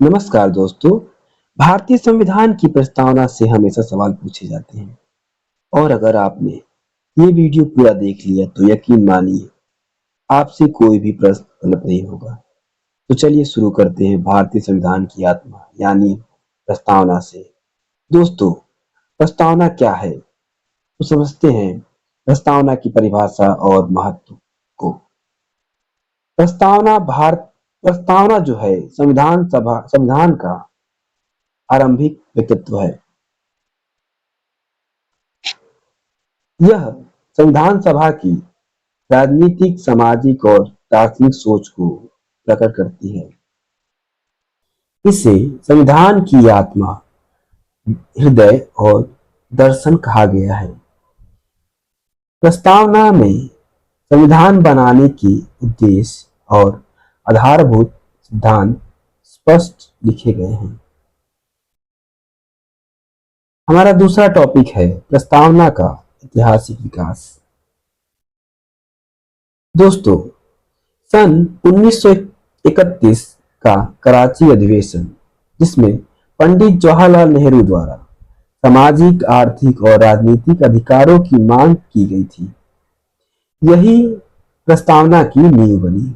नमस्कार दोस्तों। भारतीय संविधान की प्रस्तावना से हमेशा सवाल पूछे जाते हैं और अगर आपने ये वीडियो पूरा देख लिया तो यकीन मानिए आपसे कोई भी प्रश्न गलत नहीं होगा। तो चलिए शुरू करते हैं भारतीय संविधान की आत्मा यानी प्रस्तावना से। दोस्तों, प्रस्तावना क्या है तो समझते हैं प्रस्तावना की परिभाषा और महत्व को। प्रस्तावना जो है संविधान का आरंभिक व्यक्तित्व है। यह संविधान सभा की राजनीतिक, सामाजिक और दार्शनिक सोच को प्रकट करती है। इसे संविधान की आत्मा, हृदय और दर्शन कहा गया है। प्रस्तावना में संविधान बनाने के उद्देश्य और आधारभूत सिद्धांत स्पष्ट लिखे गए हैं। हमारा दूसरा टॉपिक है प्रस्तावना का ऐतिहासिक विकास। दोस्तों, सन 1931 का कराची अधिवेशन, जिसमें पंडित जवाहरलाल नेहरू द्वारा सामाजिक, आर्थिक और राजनीतिक अधिकारों की मांग की गई थी, यही प्रस्तावना की नींव बनी।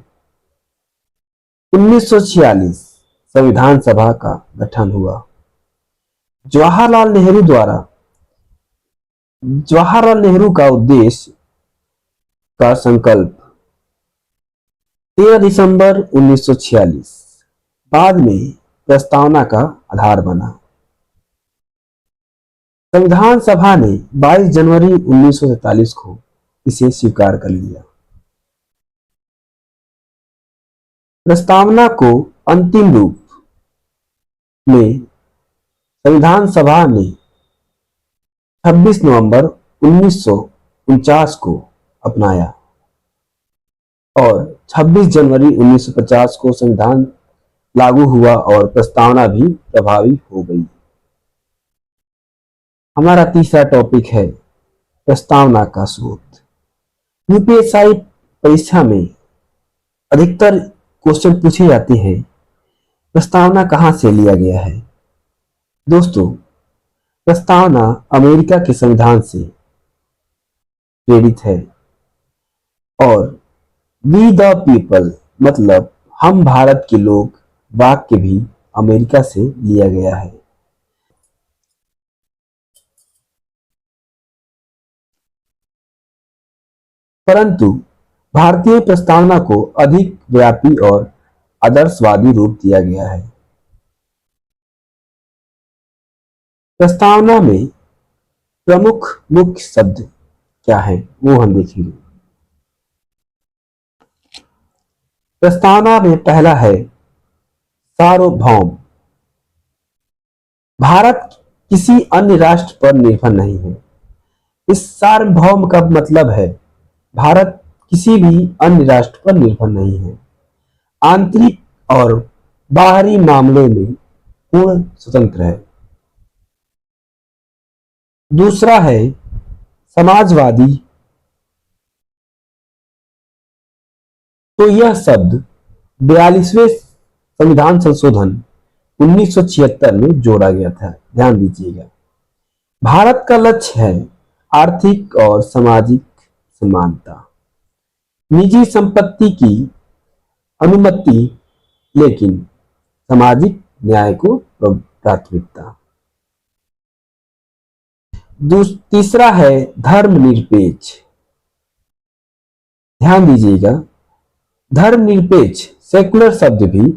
1946 संविधान सभा का गठन हुआ। जवाहरलाल नेहरू का उद्देश्य का संकल्प 13 दिसंबर 1946 बाद में प्रस्तावना का आधार बना। संविधान सभा ने 22 जनवरी 1947 को इसे स्वीकार कर लिया। प्रस्तावना को अंतिम रूप में संविधान सभा ने 26 नवंबर 1949 को अपनाया और 26 जनवरी 1950 को संविधान लागू हुआ और प्रस्तावना भी प्रभावी हो गई। हमारा तीसरा टॉपिक है प्रस्तावना का स्रोत। यूपीएससी परीक्षा में अधिकतर क्वेश्चन पूछे जाते हैं, प्रस्तावना कहां से लिया गया है। दोस्तों, प्रस्तावना अमेरिका के संविधान से प्रेरित है और वी द पीपल मतलब हम भारत के लोग वाक्य भी अमेरिका से लिया गया है। परंतु भारतीय प्रस्तावना को अधिक व्यापी और आदर्शवादी रूप दिया गया है। प्रस्तावना में प्रमुख मुख्य शब्द क्या है वो हम देखेंगे। प्रस्तावना में पहला है सार्वभौम। भारत किसी अन्य राष्ट्र पर निर्भर नहीं है। इस सार्वभौम का मतलब है भारत किसी भी अन्य राष्ट्र पर निर्भर नहीं है। आंतरिक और बाहरी मामले में पूर्ण स्वतंत्र है। दूसरा है समाजवादी। तो यह शब्द 42वें संविधान संशोधन 1976 में जोड़ा गया था। ध्यान दीजिएगा। भारत का लक्ष्य है आर्थिक और सामाजिक समानता, निजी संपत्ति की अनुमति, लेकिन सामाजिक न्याय को प्राथमिकता। तीसरा है धर्मनिरपेक्ष। ध्यान दीजिएगा, धर्मनिरपेक्ष सेकुलर शब्द भी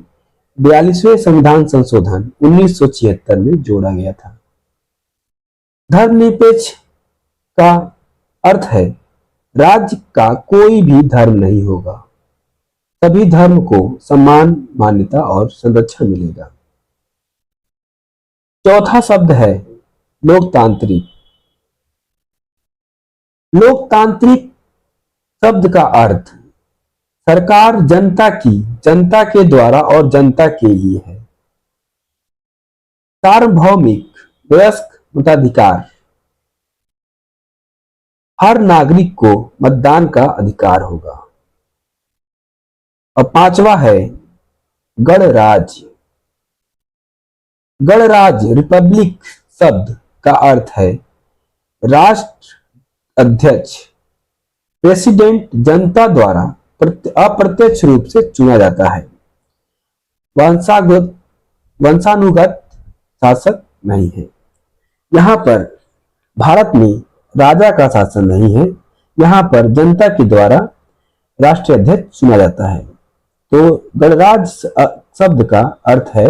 42वें संविधान संशोधन 1976 में जोड़ा गया था। धर्मनिरपेक्ष का अर्थ है राज्य का कोई भी धर्म नहीं होगा, सभी धर्म को समान मान्यता और संरक्षण मिलेगा। चौथा शब्द है लोकतांत्रिक। लोकतांत्रिक शब्द का अर्थ सरकार जनता के द्वारा और जनता के लिए है। सार्वभौमिक वयस्क मताधिकार, हर नागरिक को मतदान का अधिकार होगा। और पांचवा है गणराज्य। गणराज्य रिपब्लिक शब्द का अर्थ है राष्ट्र अध्यक्ष, प्रेसिडेंट जनता द्वारा अप्रत्यक्ष रूप से चुना जाता है, वंशानुगत शासक नहीं है। यहाँ पर भारत में राजा का शासन नहीं है, यहाँ पर जनता के द्वारा राष्ट्रीय अध्यक्ष चुना जाता है। तो गणराज्य शब्द का अर्थ है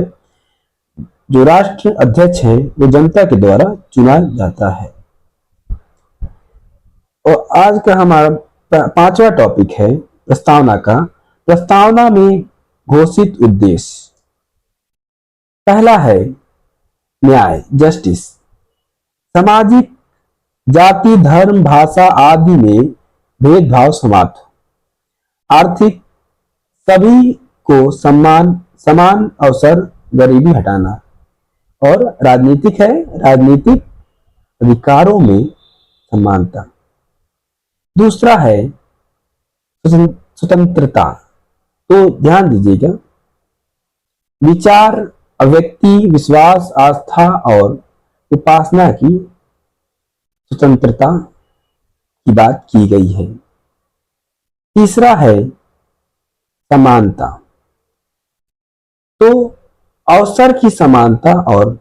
जो राष्ट्र अध्यक्ष है वो जनता के द्वारा चुना जाता है। और आज का हमारा पांचवा टॉपिक है प्रस्तावना का। प्रस्तावना में घोषित उद्देश्य। पहला है न्याय, जस्टिस, सामाजिक, जाति, धर्म, भाषा आदि में भेदभाव समाप्त हो, आर्थिक, सभी को समान अवसर, गरीबी हटाना, और राजनीतिक है राजनीतिक अधिकारों में समानता। दूसरा है स्वतंत्रता। तो ध्यान दीजिएगा, विचार, अभिव्यक्ति, विश्वास, आस्था और उपासना की स्वतंत्रता की बात की गई है। तीसरा है समानता। तो अवसर की समानता और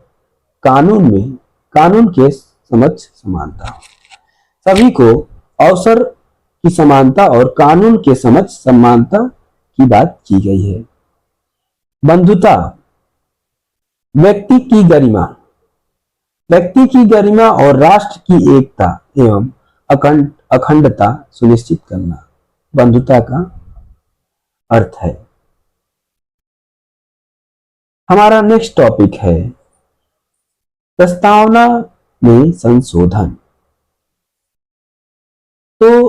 कानून के समक्ष समानता। सभी को अवसर की समानता और कानून के समक्ष समानता की बात की गई है। बंधुता, व्यक्ति की गरिमा और राष्ट्र की एकता एवं अखंडता सुनिश्चित करना बंधुता का अर्थ है। हमारा नेक्स्ट टॉपिक है प्रस्तावना में संशोधन। तो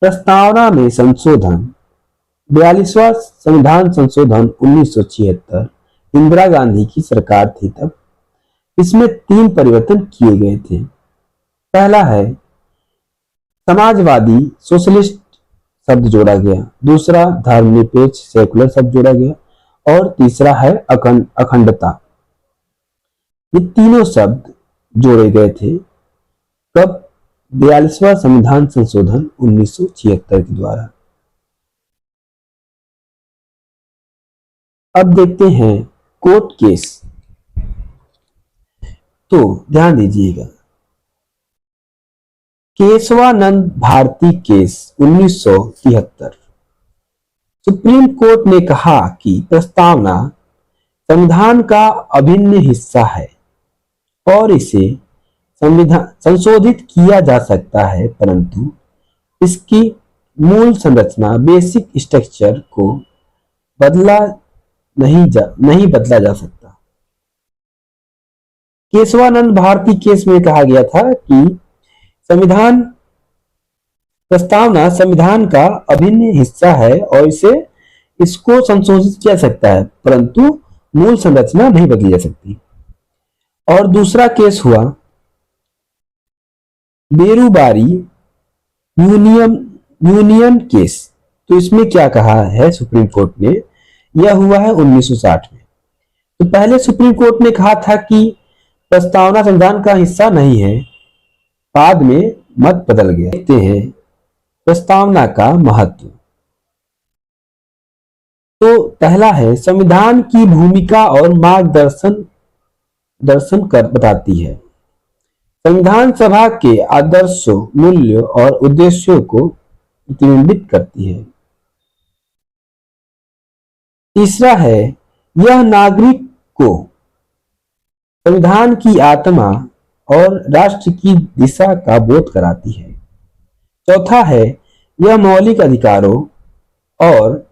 प्रस्तावना में संशोधन 42वां संविधान संशोधन 1976 इंदिरा गांधी की सरकार थी तब इसमें 3 परिवर्तन किए गए थे। पहला है समाजवादी, सोशलिस्ट शब्द जोड़ा गया, दूसरा धर्मनिरपेक्ष, सेकुलर शब्द जोड़ा गया, और तीसरा है अखंडता। ये तीनों शब्द जोड़े गए थे कब? 42वां संविधान संशोधन 1976 के द्वारा। अब देखते हैं कोर्ट केस। तो ध्यान दीजिएगा, Keshavananda Bharati case 1973। Supreme Court ने कहा कि प्रस्तावना संविधान का अभिन्न हिस्सा है और इसे संविधान संशोधित किया जा सकता है, परंतु इसकी मूल संरचना, बेसिक स्ट्रक्चर को नहीं बदला जा सकता। केशवानंद भारती केस में कहा गया था कि प्रस्तावना संविधान का अभिन्न हिस्सा है और इसको संशोधित किया सकता है, परंतु मूल संरचना नहीं बदली जा सकती। और दूसरा केस हुआ बेरुबारी यूनियन केस। तो इसमें क्या कहा है सुप्रीम कोर्ट ने? यह हुआ है 1960 में। तो पहले सुप्रीम कोर्ट ने कहा था कि प्रस्तावना संविधान का हिस्सा नहीं है, बाद में मत बदल गया। देखते हैं प्रस्तावना का महत्व। तो पहला है संविधान की भूमिका और मार्गदर्शन कर बताती है। संविधान सभा के आदर्शों, मूल्यों और उद्देश्यों को प्रतिबिंबित करती है। तीसरा है यह नागरिक को संविधान की आत्मा और राष्ट्र की दिशा का बोध कराती है। चौथा है यह मौलिक अधिकारों और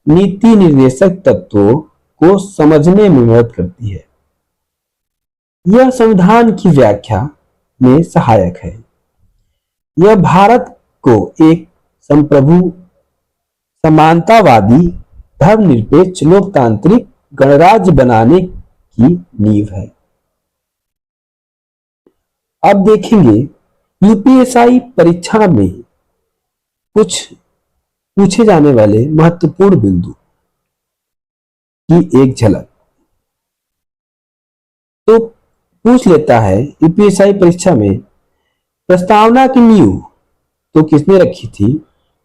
नीति निर्देशक तत्वों को समझने में मदद करती है। यह संविधान की व्याख्या में सहायक है। यह भारत को एक संप्रभु, समानतावादी, धर्मनिरपेक्ष, लोकतांत्रिक गणराज्य बनाने की नींव है। अब देखेंगे यूपीएससी परीक्षा में कुछ पूछे जाने वाले महत्वपूर्ण बिंदु की एक झलक। तो पूछ लेता है यूपीएसआई परीक्षा में प्रस्तावना की नींव तो किसने रखी थी?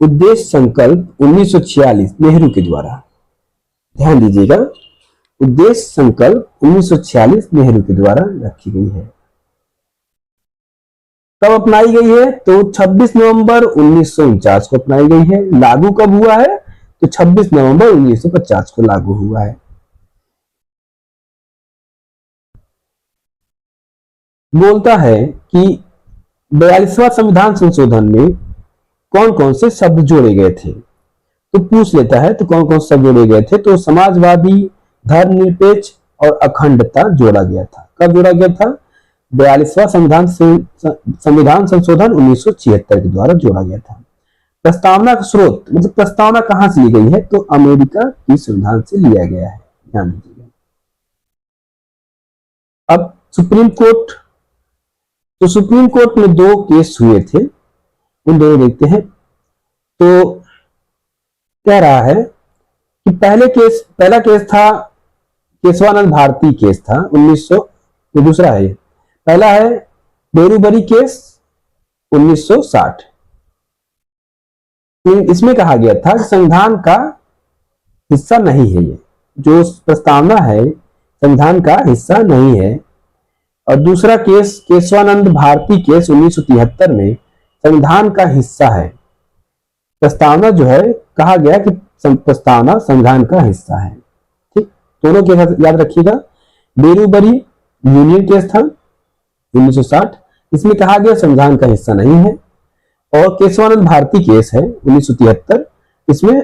उद्देश्य संकल्प 1946 नेहरू के द्वारा। ध्यान दीजिएगा, उद्देश्य संकल्प 1946 नेहरू के द्वारा रखी गई है। कब अपनाई गई है? तो 26 नवंबर 1949 को अपनाई गई है। लागू कब हुआ है? तो 26 नवंबर 1950 को लागू हुआ है। बोलता है कि 42वां संविधान संशोधन में कौन कौन से शब्द जोड़े गए थे? तो पूछ लेता है तो कौन कौन से शब्द जोड़े गए थे? तो समाजवादी, धर्मनिरपेक्ष और अखंडता जोड़ा गया था। कब जोड़ा गया था? 42वां संविधान संशोधन 1976 के द्वारा जोड़ा गया था। प्रस्तावना का स्रोत मतलब प्रस्तावना कहां से ली गई है? तो अमेरिका की संविधान से लिया गया है। ध्यान दीजिएगा। अब सुप्रीम कोर्ट, तो सुप्रीम कोर्ट में 2 केस हुए थे, उन दोनों देखते हैं। तो कह रहा है कि पहला केस था केशवानंद भारती केस था 1900, ये दूसरा है। पहला है बेरूबरी केस 1960। इसमें कहा गया था कि संविधान का हिस्सा नहीं है, ये जो प्रस्तावना है संविधान का हिस्सा नहीं है। और दूसरा केस केशवानंद भारती केस 1973 में संविधान का हिस्सा है। प्रस्तावना जो है, कहा गया कि प्रस्तावना संविधान का हिस्सा है। ठीक, दोनों केस याद रखिएगा। बेरूबरी यूनियन केस था 1960, इसमें कहा गया संविधान का हिस्सा नहीं है। और केशवानंद भारती केस है 1973, इसमें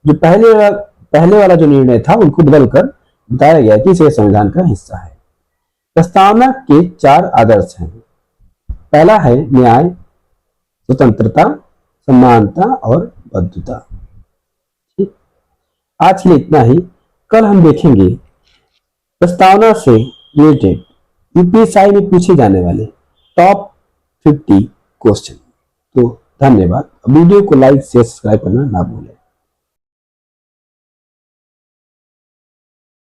जो पहले वाला जो निर्णय था उनको बदलकर बताया गया कि इसे संविधान का हिस्सा है। प्रस्तावना के 4 आदर्श हैं। पहला है न्याय, स्वतंत्रता, समानता और बद्धता। ठीक, आज के लिए इतना ही। कल हम देखेंगे प्रस्तावना से रिलेटेड यूपीएसआई में पूछे जाने वाले टॉप 50 क्वेश्चन। तो धन्यवाद। वीडियो को लाइक शेयर सब्सक्राइब करना ना भूलें।